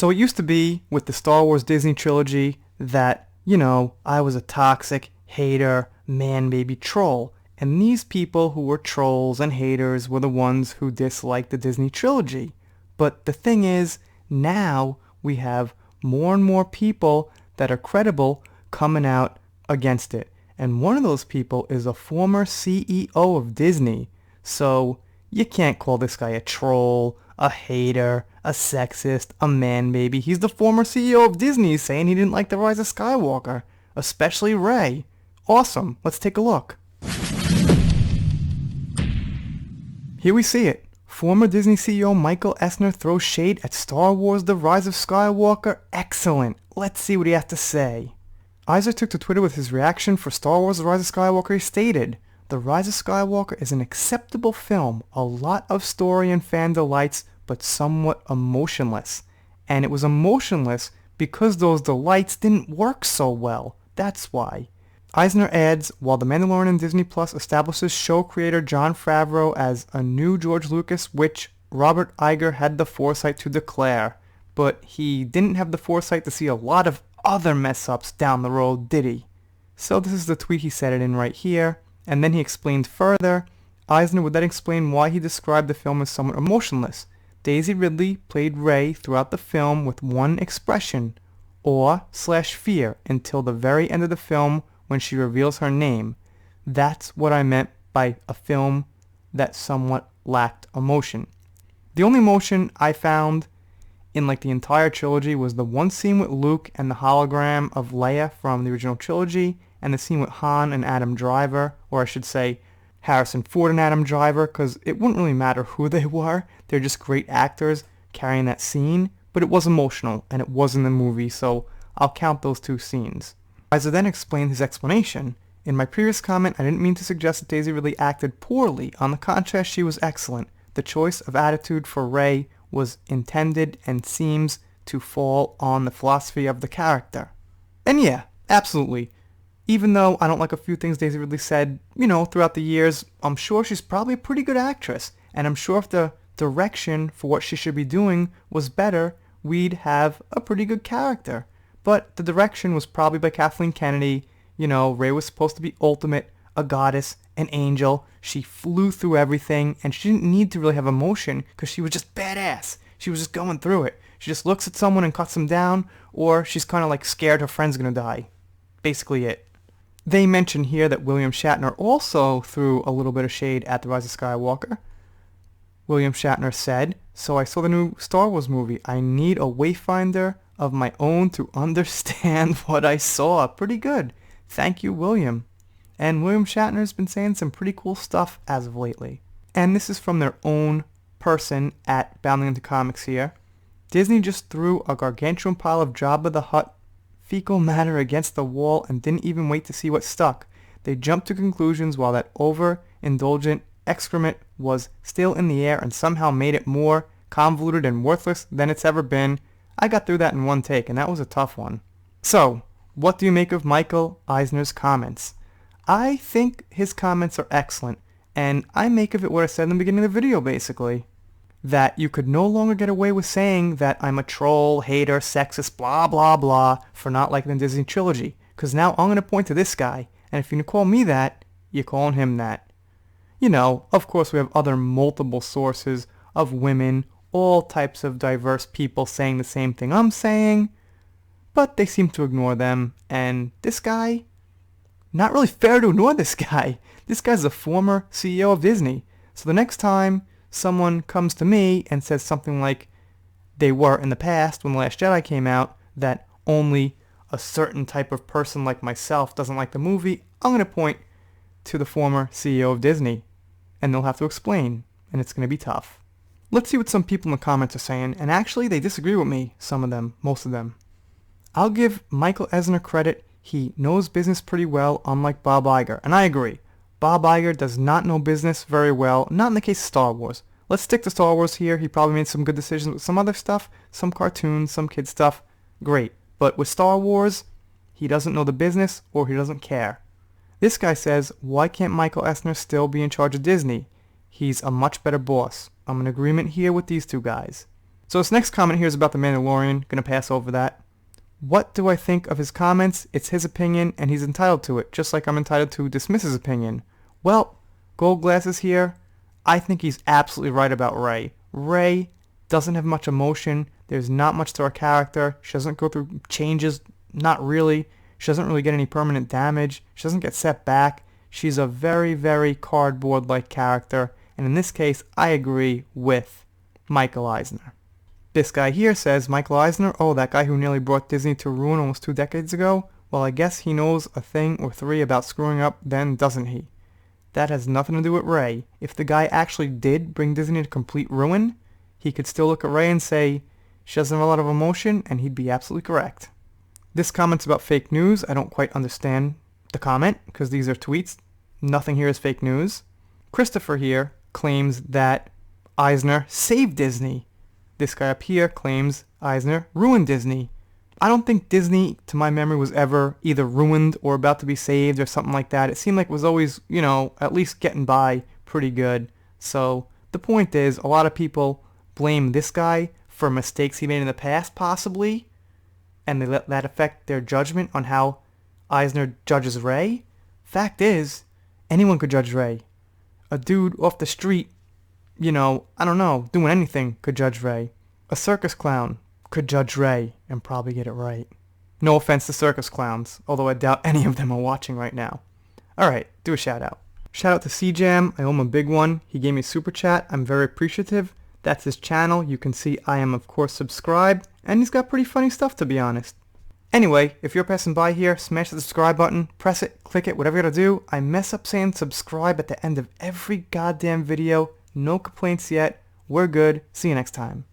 So it used to be with the Star Wars Disney trilogy that, I was a toxic hater, man-baby troll. And these people who were trolls and haters were the ones who disliked the Disney trilogy. But the thing is, now we have more and more people that are credible coming out against it. And one of those people is a former CEO of Disney. So you can't call this guy a troll, a hater, a sexist, a man-baby. He's the former CEO of Disney saying he didn't like The Rise of Skywalker, especially Rey. Awesome. Let's take a look. Here we see it. Former Disney CEO Michael Eisner throws shade at Star Wars The Rise of Skywalker. Excellent. Let's see what he has to say. Eisner took to Twitter with his reaction for Star Wars The Rise of Skywalker. He stated, "The Rise of Skywalker is an acceptable film, a lot of story and fan delights, but somewhat emotionless. And it was emotionless because those delights didn't work so well. That's why." Eisner adds, while The Mandalorian and Disney Plus establishes show creator Jon Favreau as a new George Lucas, which Robert Iger had the foresight to declare, but he didn't have the foresight to see a lot of other mess-ups down the road, did he? So this is the tweet he said it in right here, and then he explained further. Eisner would then explain why he described the film as somewhat emotionless. Daisy Ridley played Rey throughout the film with one expression, awe/fear, until the very end of the film when she reveals her name. That's what I meant by a film that somewhat lacked emotion. The only emotion I found in the entire trilogy was the one scene with Luke and the hologram of Leia from the original trilogy, and the scene with Han and Adam Driver, or I should say Harrison Ford and Adam Driver, because it wouldn't really matter who they were. They're just great actors carrying that scene, but it was emotional, and it was in the movie, so I'll count those two scenes. Eisner then explained his explanation. "In my previous comment, I didn't mean to suggest that Daisy Ridley acted poorly. On the contrary, she was excellent. The choice of attitude for Rey was intended and seems to fall on the philosophy of the character." And yeah, absolutely. Even though I don't like a few things Daisy Ridley said, throughout the years, I'm sure she's probably a pretty good actress. And I'm sure if the direction for what she should be doing was better, we'd have a pretty good character. But the direction was probably by Kathleen Kennedy. Rey was supposed to be ultimate, a goddess, an angel. She flew through everything, and she didn't need to really have emotion because she was just badass. She was just going through it. She just looks at someone and cuts them down, or she's kind of scared her friend's going to die. Basically it. They mention here that William Shatner also threw a little bit of shade at The Rise of Skywalker. William Shatner said, "So I saw the new Star Wars movie. I need a wayfinder of my own to understand what I saw." Pretty good. Thank you, William. And William Shatner's been saying some pretty cool stuff as of lately. And this is from their own person at Bounding into Comics here. "Disney just threw a gargantuan pile of Jabba the Hutt fecal matter against the wall and didn't even wait to see what stuck. They jumped to conclusions while that overindulgent excrement was still in the air and somehow made it more convoluted and worthless than it's ever been. I got through that in one take, and that was a tough one." So, what do you make of Michael Eisner's comments? I think his comments are excellent, and I make of it what I said in the beginning of the video, basically. That you could no longer get away with saying that I'm a troll, hater, sexist, blah blah blah, for not liking the Disney trilogy. Because now I'm going to point to this guy, and if you call me that, you're calling him that. Of course we have other multiple sources of women, all types of diverse people saying the same thing I'm saying, but they seem to ignore them, and this guy, not really fair to ignore this guy. This guy's a former CEO of Disney, so the next time someone comes to me and says something like they were in the past when The Last Jedi came out, that only a certain type of person like myself doesn't like the movie, I'm going to point to the former CEO of Disney, and they'll have to explain, and it's going to be tough. Let's see what some people in the comments are saying, and actually they disagree with me, some of them, most of them. "I'll give Michael Eisner credit, he knows business pretty well, unlike Bob Iger," and I agree. Bob Iger does not know business very well, not in the case of Star Wars. Let's stick to Star Wars here. He probably made some good decisions with some other stuff, some cartoons, some kid stuff, great. But with Star Wars, he doesn't know the business, or he doesn't care. This guy says, "Why can't Michael Eisner still be in charge of Disney? He's a much better boss." I'm in agreement here with these two guys. So this next comment here is about The Mandalorian. Gonna pass over that. What do I think of his comments? It's his opinion, and he's entitled to it, just like I'm entitled to dismiss his opinion. Well, Gold Glasses here. I think he's absolutely right about Rey. Rey doesn't have much emotion. There's not much to her character. She doesn't go through changes, not really. She doesn't really get any permanent damage. She doesn't get set back. She's a very, very cardboard-like character, and in this case, I agree with Michael Eisner. This guy here says, Michael Eisner, oh, that guy who nearly brought Disney to ruin almost 2 decades ago? Well, I guess he knows a thing or 3 about screwing up then, doesn't he? That has nothing to do with Rey. If the guy actually did bring Disney to complete ruin, he could still look at Rey and say, she doesn't have a lot of emotion, and he'd be absolutely correct. This comment's about fake news. I don't quite understand the comment, because these are tweets. Nothing here is fake news. Christopher here claims that Eisner saved Disney. This guy up here claims Eisner ruined Disney. I don't think Disney, to my memory, was ever either ruined or about to be saved or something like that. It seemed like it was always, at least getting by pretty good. So the point is, a lot of people blame this guy for mistakes he made in the past, possibly, and they let that affect their judgment on how Eisner judges Rey. Fact is, anyone could judge Rey. A dude off the street, I don't know, doing anything could judge Rey. A circus clown could judge Rey and probably get it right. No offense to circus clowns, although I doubt any of them are watching right now. Alright, do a shout out. Shout out to CJam, I owe him a big one. He gave me a super chat, I'm very appreciative. That's his channel, you can see I am of course subscribed, and he's got pretty funny stuff to be honest. Anyway, if you're passing by here, smash the subscribe button, press it, click it, whatever you gotta do. I mess up saying subscribe at the end of every goddamn video. No complaints yet. We're good. See you next time.